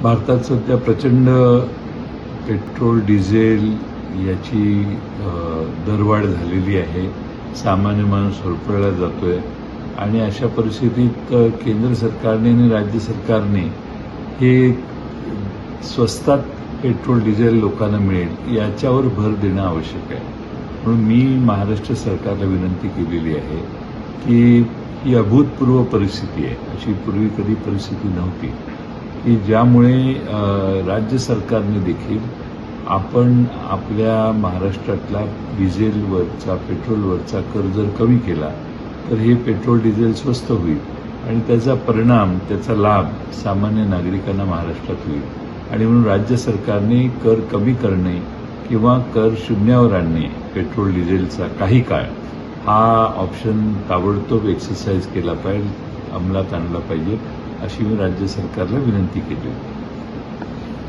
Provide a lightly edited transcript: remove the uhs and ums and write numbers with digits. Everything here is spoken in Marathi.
भारतात सध्या प्रचंड पेट्रोल, डिझेल याची दरवाढ झालेली आहे. सामान्य माणूस होरपळला जातोय आणि अशा परिस्थितीत केंद्र सरकारने आणि राज्य सरकारने हे स्वस्तात पेट्रोल, डिझेल लोकांना मिळेल याच्यावर भर देणं आवश्यक आहे. म्हणून मी महाराष्ट्र सरकारला विनंती केलेली आहे की ही अभूतपूर्व परिस्थिती आहे. अशी पूर्वी कधी परिस्थिती नव्हती की ज्यामुळे राज्य सरकारने देखील आपण आपल्या महाराष्ट्रातला डिझेलवरचा, पेट्रोलवरचा कर जर कमी केला तर हे पेट्रोल, डिझेल स्वस्त होईल आणि त्याचा परिणाम, त्याचा लाभ सामान्य नागरिकांना महाराष्ट्रात होईल. आणि म्हणून राज्य सरकारने कर कमी करणे किंवा कर शून्यावर आणणे पेट्रोल, डिझेलचा काही काळ हा ऑप्शन ताबडतोब एक्सरसाइज केला पाहिजे, अंमलात आणला पाहिजे, अशी मी राज्य सरकारला विनंती केली होती.